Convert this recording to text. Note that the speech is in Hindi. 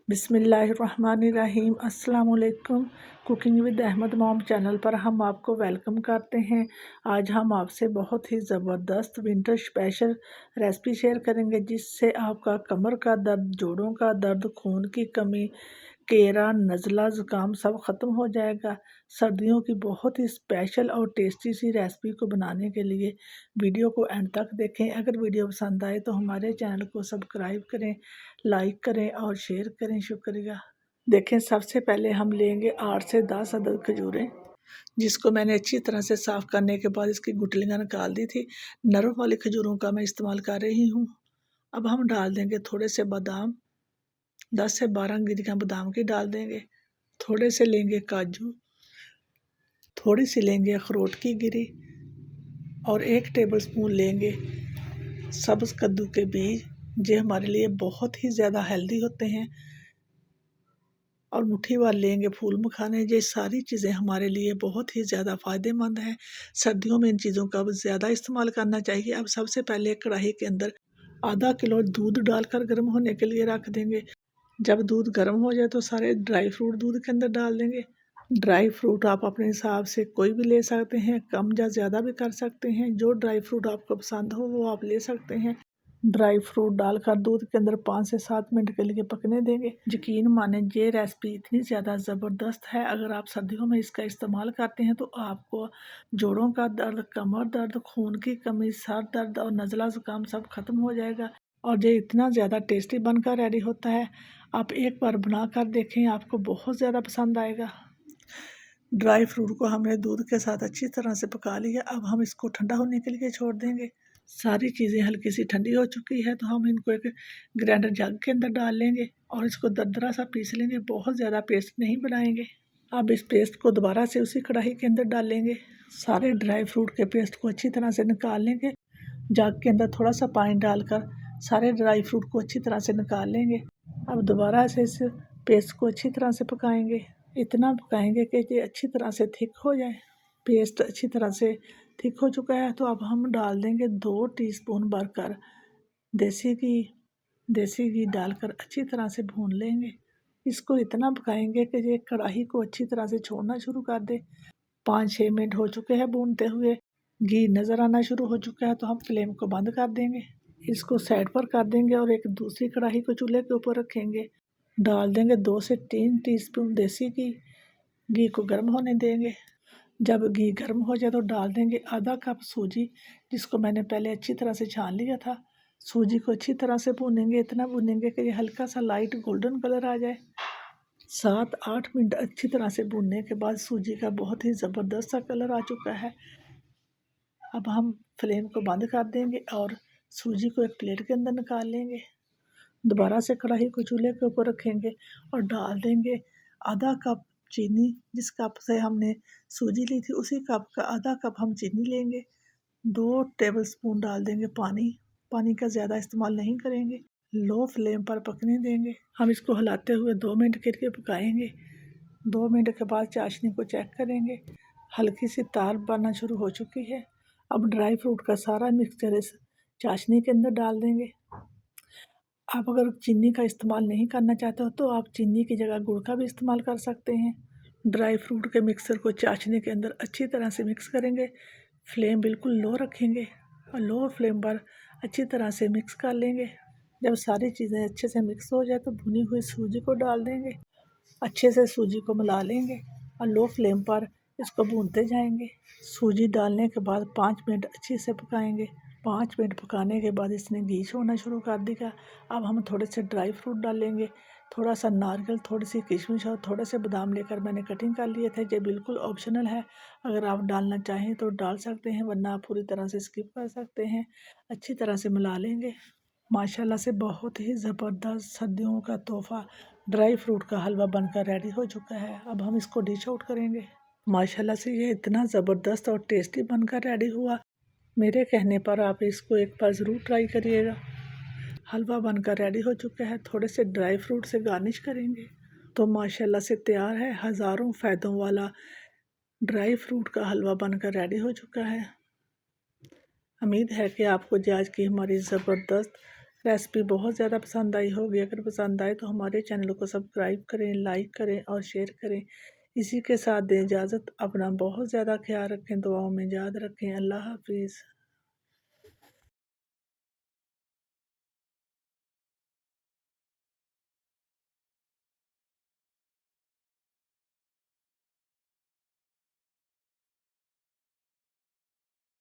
बिस्मिल्लाहिर्रहमानिर्रहीम। अस्सलाम वालेकुम। Cooking with Ahmed mom channel पर हम आपको वेलकम करते हैं। आज हम आपसे बहुत ही ज़बरदस्त विंटर स्पेशल रेसिपी शेयर करेंगे जिससे आपका कमर का दर्द, जोड़ों का दर्द, खून की कमी, केरा, नज़ला, ज़ुकाम सब ख़त्म हो जाएगा। सर्दियों की बहुत ही स्पेशल और टेस्टी सी रेसिपी को बनाने के लिए वीडियो को एंड तक देखें। अगर वीडियो पसंद आए तो हमारे चैनल को सब्सक्राइब करें, लाइक करें और शेयर करें। शुक्रिया। देखें, सबसे पहले हम लेंगे 8 से 10 अदद खजूरें, जिसको मैंने अच्छी तरह से साफ़ करने के बाद इसकी गुठलियाँ निकाल दी थी। नरम वाली खजूरों का मैं इस्तेमाल कर रही हूँ। अब हम डाल देंगे थोड़े से बादाम, 10 से 12 गिरियाँ बादाम की डाल देंगे। थोड़े से लेंगे काजू, थोड़ी सी लेंगे अखरोट की गिरी और 1 टेबलस्पून लेंगे सब्ज़ कद्दू के बीज। ये हमारे लिए बहुत ही ज़्यादा हेल्दी होते हैं। और मुट्ठी भर लेंगे फूल मखाने। ये सारी चीज़ें हमारे लिए बहुत ही ज़्यादा फ़ायदेमंद हैं। सर्दियों में इन चीज़ों का ज़्यादा इस्तेमाल करना चाहिए। अब सबसे पहले कढ़ाई के अंदर आधा किलो दूध डालकर गर्म होने के लिए रख देंगे। जब दूध गर्म हो जाए तो सारे ड्राई फ्रूट दूध के अंदर डाल देंगे। ड्राई फ्रूट आप अपने हिसाब से कोई भी ले सकते हैं, कम या ज़्यादा भी कर सकते हैं। जो ड्राई फ्रूट आपको पसंद हो वो आप ले सकते हैं। ड्राई फ्रूट डालकर दूध के अंदर 5 से 7 मिनट के लिए पकने देंगे। यकीन माने ये रेसिपी इतनी ज़्यादा ज़बरदस्त है। अगर आप सर्दियों में इसका इस्तेमाल करते हैं तो आपको जोड़ों का दर्द, कमर दर्द, खून की कमी, सर दर्द और नज़ला ज़ुकाम सब ख़त्म हो जाएगा। और ये इतना ज़्यादा टेस्टी बनकर रेडी होता है। आप एक बार बना कर देखें, आपको बहुत ज़्यादा पसंद आएगा। ड्राई फ्रूट को हमने दूध के साथ अच्छी तरह से पका लिया। अब हम इसको ठंडा होने के लिए छोड़ देंगे। सारी चीज़ें हल्की सी ठंडी हो चुकी है तो हम इनको एक ग्राइंडर जग के अंदर डाल लेंगे और इसको दरदरा सा पीस लेंगे। बहुत ज़्यादा पेस्ट नहीं बनाएंगे। अब इस पेस्ट को दोबारा से उसी कढ़ाई के अंदर डाल लेंगे। सारे ड्राई फ्रूट के पेस्ट को अच्छी तरह से निकाल लेंगे। जग के अंदर थोड़ा सा पानी डालकर सारे ड्राई फ्रूट को अच्छी तरह से निकाल लेंगे। अब दोबारा से इस पेस्ट को अच्छी तरह से पकाएंगे। इतना पकाएंगे कि ये अच्छी तरह से थिक हो जाए। पेस्ट अच्छी तरह से थिक हो चुका है तो अब हम डाल देंगे 2 टीस्पून भरकर देसी घी। देसी घी डालकर अच्छी तरह से भून लेंगे। इसको इतना पकाएंगे कि ये कढ़ाई को अच्छी तरह से छोड़ना शुरू कर दे। 5-6 मिनट हो चुके हैं भूनते हुए। घी नज़र आना शुरू हो चुका है तो हम फ्लेम को बंद कर देंगे। इसको साइड पर कर देंगे और एक दूसरी कढ़ाई को चूल्हे के ऊपर रखेंगे। डाल देंगे 2 से 3 टीस्पून देसी घी। घी को गर्म होने देंगे। जब घी गर्म हो जाए तो डाल देंगे आधा कप सूजी, जिसको मैंने पहले अच्छी तरह से छान लिया था। सूजी को अच्छी तरह से भूनेंगे, इतना भूनेंगे कि ये हल्का सा लाइट गोल्डन कलर आ जाए। 7-8 मिनट अच्छी तरह से भूनने के बाद सूजी का बहुत ही ज़बरदस्त सा कलर आ चुका है। अब हम फ्लेम को बंद कर देंगे और सूजी को एक प्लेट के अंदर निकाल लेंगे। दोबारा से कढ़ाई को चूल्हे के ऊपर रखेंगे और डाल देंगे आधा कप चीनी। जिस कप से हमने सूजी ली थी उसी कप का आधा कप हम चीनी लेंगे। 2 टेबलस्पून डाल देंगे पानी। पानी का ज़्यादा इस्तेमाल नहीं करेंगे। लो फ्लेम पर पकने देंगे। हम इसको हिलाते हुए 2 मिनट के लिए पकाएंगे। 2 मिनट के बाद चाशनी को चेक करेंगे। हल्की सी तार बनना शुरू हो चुकी है। अब ड्राई फ्रूट का सारा मिक्सचर इस चाशनी के अंदर डाल देंगे। आप अगर चीनी का इस्तेमाल नहीं करना चाहते हो तो आप चीनी की जगह गुड़ का भी इस्तेमाल कर सकते हैं। ड्राई फ्रूट के मिक्सर को चाशनी के अंदर अच्छी तरह से मिक्स करेंगे। फ्लेम बिल्कुल लो रखेंगे और लो फ्लेम पर अच्छी तरह से मिक्स कर लेंगे। जब सारी चीज़ें अच्छे से मिक्स हो जाए तो भुनी हुई सूजी को डाल देंगे। अच्छे से सूजी को मिला लेंगे और लो फ्लेम पर इसको भूनते जाएंगे। सूजी डालने के बाद 5 मिनट अच्छे से पकाएंगे। 5 मिनट पकाने के बाद इसने घी छोड़ना शुरू कर दिया। अब हम थोड़े से ड्राई फ्रूट डालेंगे, थोड़ा सा नारियल, थोड़ी सी किशमिश और थोड़े से बादाम लेकर मैंने कटिंग कर लिए थे। ये बिल्कुल ऑप्शनल है, अगर आप डालना चाहें तो डाल सकते हैं, वरना आप पूरी तरह से स्किप कर सकते हैं। अच्छी तरह से मिला लेंगे। माशाल्लाह से बहुत ही ज़बरदस्त सर्दियों का तोहफ़ा ड्राई फ्रूट का हलवा बनकर रेडी हो चुका है। अब हम इसको डिश आउट करेंगे। माशाल्लाह से ये इतना ज़बरदस्त और टेस्टी बनकर रेडी हुआ। मेरे कहने पर आप इसको एक बार ज़रूर ट्राई करिएगा। हलवा बनकर रेडी हो चुका है। थोड़े से ड्राई फ्रूट से गार्निश करेंगे तो माशाल्लाह से तैयार है हज़ारों फ़ायदों वाला ड्राई फ्रूट का हलवा बनकर रेडी हो चुका है। उम्मीद है कि आपको आज की हमारी ज़बरदस्त रेसिपी बहुत ज़्यादा पसंद आई होगी। अगर पसंद आए तो हमारे चैनल को सब्सक्राइब करें, लाइक करें और शेयर करें। इसी के साथ दें इजाज़त। अपना बहुत ज़्यादा ख्याल रखें, दुआओं में याद रखें। अल्लाह हाफ़िज़।